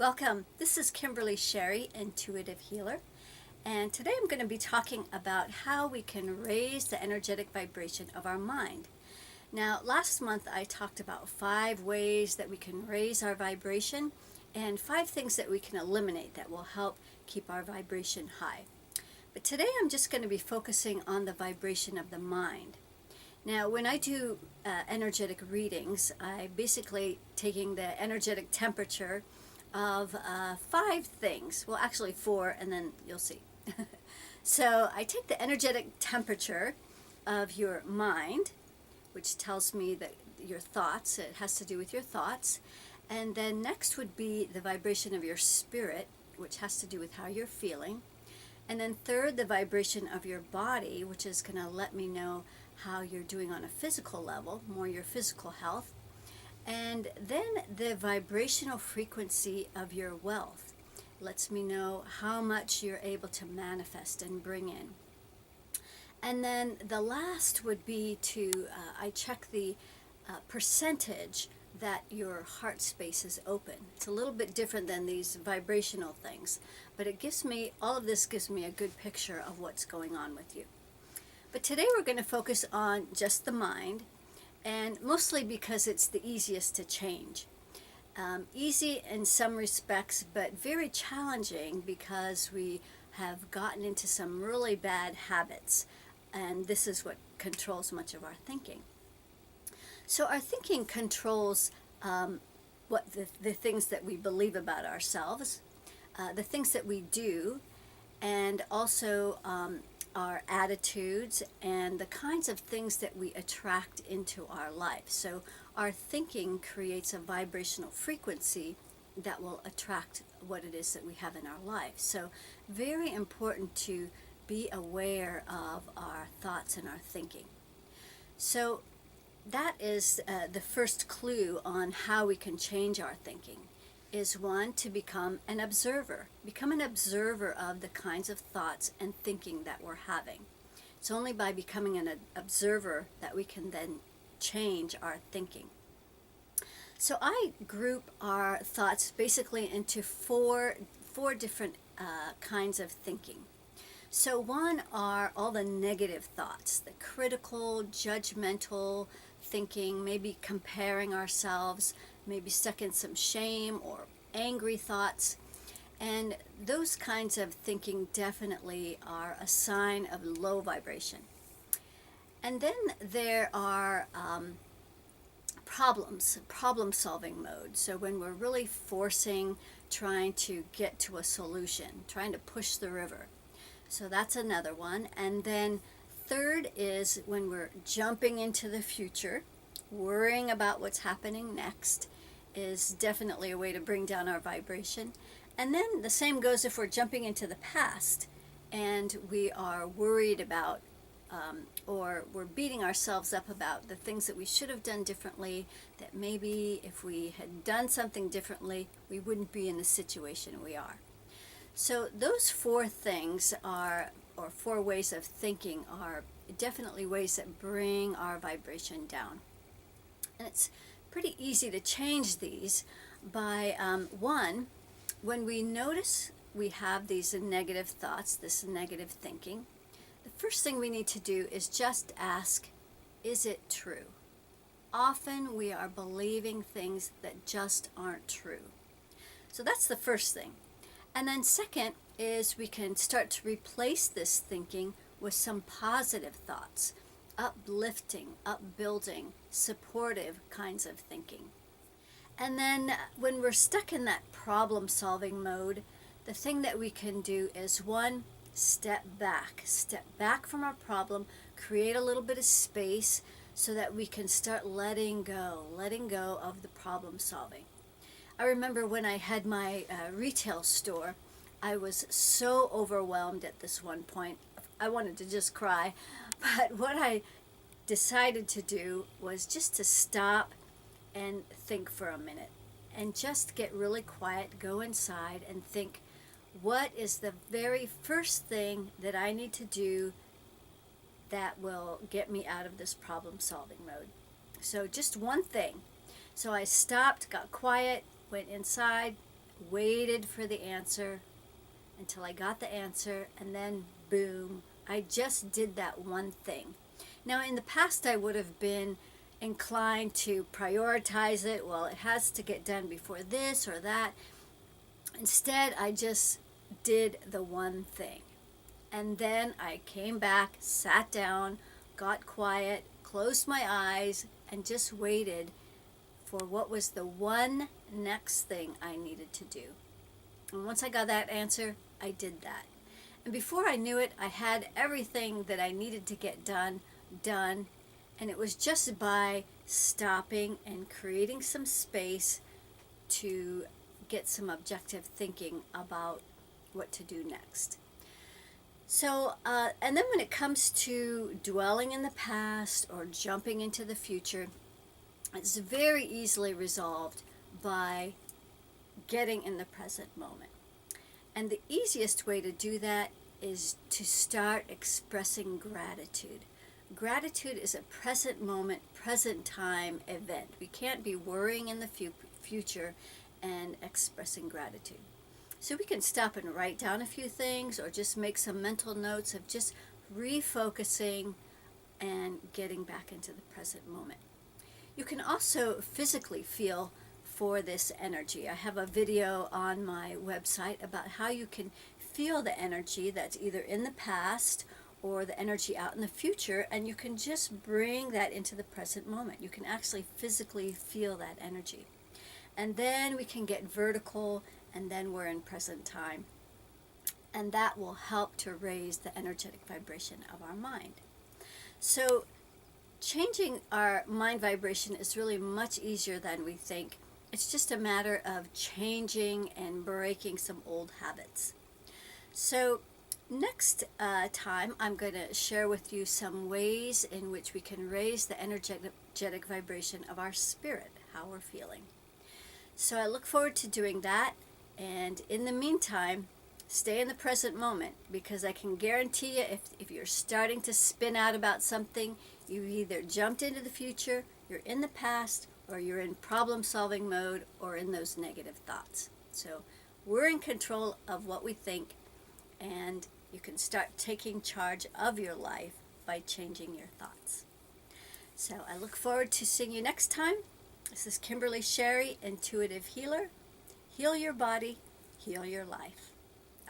Welcome. This is Kimberly Sherry, Intuitive Healer, and today I'm going to be talking about how we can raise the energetic vibration of our mind. Now, last month I talked about 5 ways that we can raise our vibration and 5 things that we can eliminate that will help keep our vibration high. But today I'm just going to be focusing on the vibration of the mind. Now, when I do energetic readings, I basically taking the energetic temperature of 5 things. Well, actually 4, and then you'll see. So I take the energetic temperature of your mind, which tells me that your thoughts, it has to do with your thoughts. And then next would be the vibration of your spirit, which has to do with how you're feeling. And then third, the vibration of your body, which is going to let me know how you're doing on a physical level, more your physical health. And then the vibrational frequency of your wealth lets me know how much you're able to manifest and bring in. And then the last would be I check the percentage that your heart space is open. It's a little bit different than these vibrational things, but all of this gives me a good picture of what's going on with you. But today we're going to focus on just the mind, and mostly because it's the easiest to change. Easy in some respects, but very challenging because we have gotten into some really bad habits, and this is what controls much of our thinking. So our thinking controls what the things that we believe about ourselves, the things that we do, and also our attitudes and the kinds of things that we attract into our life. So our thinking creates a vibrational frequency that will attract what it is that we have in our life. So very important to be aware of our thoughts and our thinking. So that is the first clue on how we can change our thinking, is one, to become an observer. Become an observer of the kinds of thoughts and thinking that we're having. It's only by becoming an observer that we can then change our thinking. So I group our thoughts basically into four different kinds of thinking. So one are all the negative thoughts, the critical, judgmental thinking, maybe comparing ourselves, maybe stuck in some shame or angry thoughts. And those kinds of thinking definitely are a sign of low vibration. And then there are problem solving mode. So when we're really trying to get to a solution, trying to push the river. So that's another one. And then third is when we're jumping into the future, worrying about what's happening next, is definitely a way to bring down our vibration. And then the same goes if we're jumping into the past and we are worried about or we're beating ourselves up about the things that we should have done differently, that maybe if we had done something differently, we wouldn't be in the situation we are. So those 4 things or 4 ways of thinking are definitely ways that bring our vibration down. And it's pretty easy to change these by, one, when we notice we have these negative thoughts, this negative thinking, the first thing we need to do is just ask, is it true? Often we are believing things that just aren't true. So that's the first thing. And then second is we can start to replace this thinking with some positive thoughts, uplifting, upbuilding, supportive kinds of thinking. And then when we're stuck in that problem-solving mode, the thing that we can do is, one, step back from our problem, create a little bit of space so that we can start letting go of the problem-solving. I remember when I had my retail store, I was so overwhelmed at this one point. I wanted to just cry. But what I decided to do was just to stop and think for a minute and just get really quiet, go inside and think, what is the very first thing that I need to do that will get me out of this problem-solving mode? So just one thing. So I stopped, got quiet, went inside, waited for the answer until I got the answer, and then boom, I just did that one thing. Now, in the past, I would have been inclined to prioritize it. Well, it has to get done before this or that. Instead, I just did the one thing. And then I came back, sat down, got quiet, closed my eyes, and just waited for what was the one next thing I needed to do. And once I got that answer, I did that. And before I knew it, I had everything that I needed to get done. And it was just by stopping and creating some space to get some objective thinking about what to do next. So, and then when it comes to dwelling in the past or jumping into the future, it's very easily resolved by getting in the present moment. And the easiest way to do that is to start expressing gratitude. Gratitude is a present moment, present time event. We can't be worrying in the future and expressing gratitude. So we can stop and write down a few things or just make some mental notes of just refocusing and getting back into the present moment. You can also physically feel for this energy. I have a video on my website about how you can feel the energy that's either in the past or the energy out in the future, and you can just bring that into the present moment. You can actually physically feel that energy. And then we can get vertical, and then we're in present time. And that will help to raise the energetic vibration of our mind. So changing our mind vibration is really much easier than we think. It's just a matter of changing and breaking some old habits. So next time, I'm going to share with you some ways in which we can raise the energetic vibration of our spirit, how we're feeling. So I look forward to doing that. And in the meantime, stay in the present moment, because I can guarantee you if you're starting to spin out about something, you either jumped into the future, you're in the past, or you're in problem-solving mode or in those negative thoughts. So we're in control of what we think, and you can start taking charge of your life by changing your thoughts. So I look forward to seeing you next time. This is Kimberly Sherry, Intuitive Healer. Heal your body, heal your life.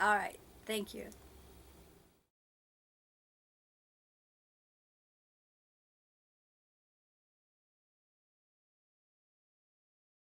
All right, thank you.